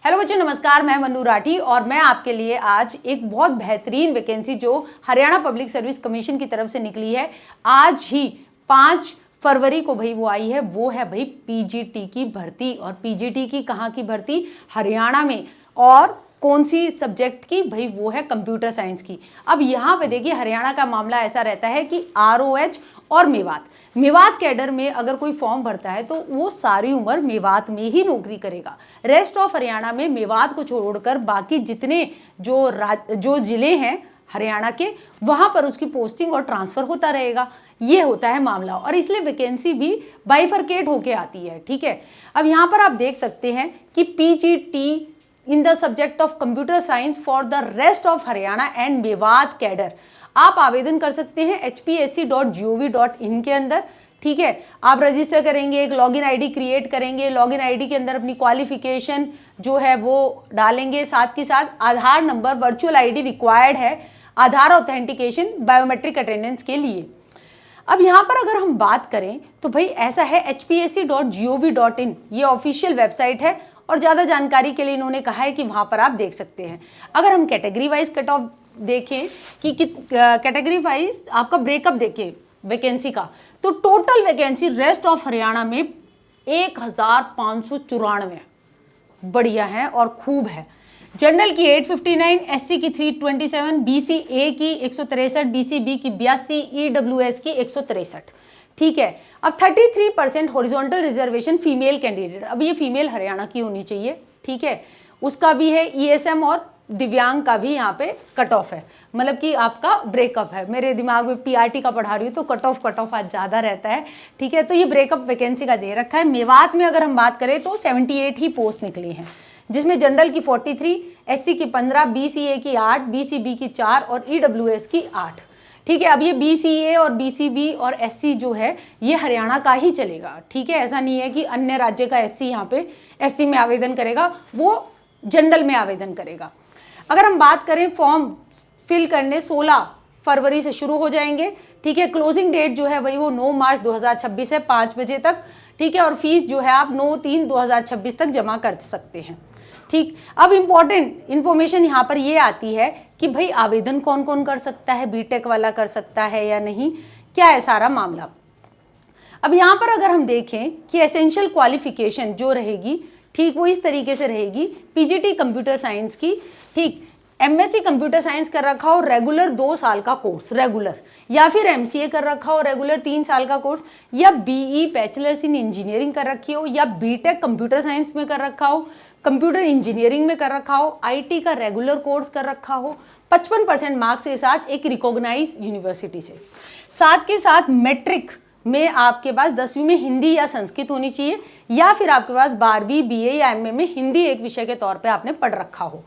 Hello बच्चों, नमस्कार। मैं मनु राठी और मैं आपके लिए आज एक बहुत बेहतरीन वैकेंसी जो हरियाणा पब्लिक सर्विस कमीशन की तरफ से निकली है, आज ही 5 फरवरी को भाई वो आई है। वो है भाई पीजीटी की भर्ती। और पीजीटी की कहाँ की भर्ती? हरियाणा में। और कौन सी सब्जेक्ट की? भाई वो है कंप्यूटर साइंस की। अब यहाँ पे देखिए, हरियाणा का मामला ऐसा रहता है कि आरओएच और मेवात कैडर में अगर कोई फॉर्म भरता है तो वो सारी उम्र मेवात में ही नौकरी करेगा। रेस्ट ऑफ हरियाणा में मेवात को छोड़कर बाकी जितने जो जिले हैं हरियाणा के, वहां पर उसकी पोस्टिंग और ट्रांसफर होता रहेगा। ये होता है मामला और इसलिए वैकेंसी भी बाइफरकेट होके आती है। ठीक है, अब यहाँ पर आप देख सकते हैं कि PGT in the subject of computer science for the rest of Haryana and Mewat cadre. आप आवेदन कर सकते हैं hpsc.gov.in के अंदर। ठीक है, आप रजिस्टर करेंगे, एक लॉगिन आईडी क्रिएट करेंगे, लॉगिन आईडी के अंदर अपनी क्वालिफिकेशन जो है वो डालेंगे, साथ के साथ आधार नंबर, वर्चुअल आईडी रिक्वायर्ड है, आधार ऑथेंटिकेशन, बायोमेट्रिक अटेंडेंस के लिए। अब यहाँ पर अगर हम बात करें तो भाई ऐसा है, hpsc.gov.in ये ऑफिशियल वेबसाइट है और ज़्यादा जानकारी के लिए इन्होंने कहा है कि वहाँ पर आप देख सकते हैं। अगर हम कैटेगरी वाइज कट ऑफ देखें कि कैटेगरी वाइज आपका ब्रेकअप देखें वैकेंसी का, तो total vacancy rest of Haryana में 1594 बढ़िया है और खूब है। जनरल की 859, एससी की 327, बीसी ए की 163, बीसी बी की 82, ईडब्ल्यूएस की 163। ठीक है, अब 33% हॉरिजॉन्टल रिजर्वेशन फीमेल कैंडिडेट। अब ये फीमेल हरियाणा की होनी चाहिए। ठीक है, उसका भी है। ईएसएम और दिव्यांग का भी यहाँ पे कट ऑफ है, मतलब कि आपका ब्रेकअप है। मेरे दिमाग में पीआरटी का पढ़ा रही हूँ तो कट ऑफ आज ज़्यादा रहता है। ठीक है, तो ये ब्रेकअप वैकेंसी का दे रखा है। मेवात में अगर हम बात करें तो 78 ही पोस्ट निकली हैं, जिसमें जनरल की 43, एससी की 15, बीसीए की 8, बीसीबी की 4 और ईडब्ल्यूएस की 8। ठीक है, अब ये बीसीए और बीसीबी और एससी जो है ये हरियाणा का ही चलेगा। ठीक है, ऐसा नहीं है कि अन्य राज्य का एससी यहाँ पे एससी में आवेदन करेगा, वो जनरल में आवेदन करेगा। अगर हम बात करें, फॉर्म फिल करने 16 फरवरी से शुरू हो जाएंगे। ठीक है, क्लोजिंग डेट जो है वही वो 9 मार्च 2026 है, 5 बजे तक। ठीक है, और फीस जो है आप 9/3/2026 तक जमा कर सकते हैं। ठीक, अब इम्पॉर्टेंट इन्फॉर्मेशन यहाँ पर ये आती है कि भाई आवेदन कौन कौन कर सकता है, बीटेक वाला कर सकता है या नहीं, क्या है सारा मामला। अब यहाँ पर अगर हम देखें कि एसेंशियल क्वालिफिकेशन जो रहेगी, ठीक, वो इस तरीके से रहेगी। पीजीटी कंप्यूटर साइंस की, ठीक, एमएससी कंप्यूटर साइंस कर रखा हो रेगुलर 2 साल का कोर्स रेगुलर, या फिर एमसीए कर रखा हो रेगुलर 3 साल का कोर्स, या बीई बैचलर्स इन इंजीनियरिंग कर रखी हो, या बीटेक कंप्यूटर साइंस में कर रखा हो, कंप्यूटर इंजीनियरिंग में कर रखा हो, आईटी का रेगुलर कोर्स कर रखा हो 55% मार्क्स के साथ एक रिकॉग्नाइज यूनिवर्सिटी से। साथ के साथ मैट्रिक में आपके पास 10वीं में हिंदी या संस्कृत होनी चाहिए, या फिर आपके पास 12वीं बीए या एमए में हिंदी एक विषय के तौर पे आपने पढ़ रखा हो।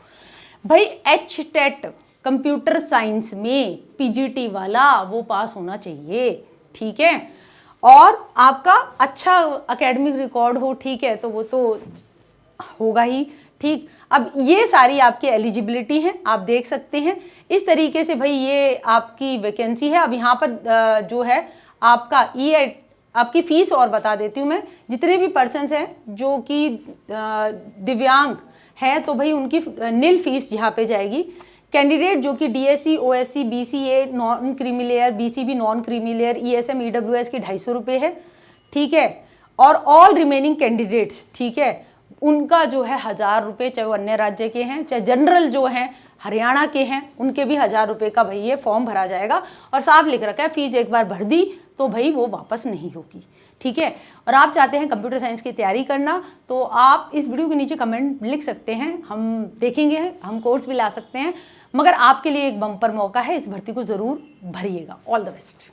भाई HTET कंप्यूटर साइंस में पीजीटी वाला वो पास होना चाहिए। ठीक है, और आपका अच्छा एकेडमिक रिकॉर्ड हो, ठीक है, तो वो तो होगा ही। ठीक, अब ये सारी आपकी एलिजिबिलिटी है, आप देख सकते हैं इस तरीके से। भाई ये आपकी वैकेंसी है। अब यहाँ पर जो है आपका आपकी फीस और बता देती हूँ मैं। जितने भी पर्सन्स हैं जो कि दिव्यांग हैं तो भाई उनकी निल फीस यहाँ पे जाएगी। कैंडिडेट जो कि DSC, OSC, BCA non creamy layer, BCB non creamy layer, ESM, EWS की 250 रुपये है। ठीक है, और ऑल रिमेनिंग कैंडिडेट्स, ठीक है, उनका जो है 1000 रुपये, चाहे वो अन्य राज्य के हैं चाहे जनरल जो हैं हरियाणा के हैं, उनके भी 1000 रुपये का भाई ये फॉर्म भरा जाएगा। और साफ लिख रखा है फीस एक बार भर दी तो भाई वो वापस नहीं होगी। ठीक है, और आप चाहते हैं कंप्यूटर साइंस की तैयारी करना तो आप इस वीडियो के नीचे कमेंट लिख सकते हैं, हम देखेंगे, हम कोर्स भी ला सकते हैं। मगर आपके लिए एक बम्पर मौका है, इस भर्ती को ज़रूर भरिएगा। All the best.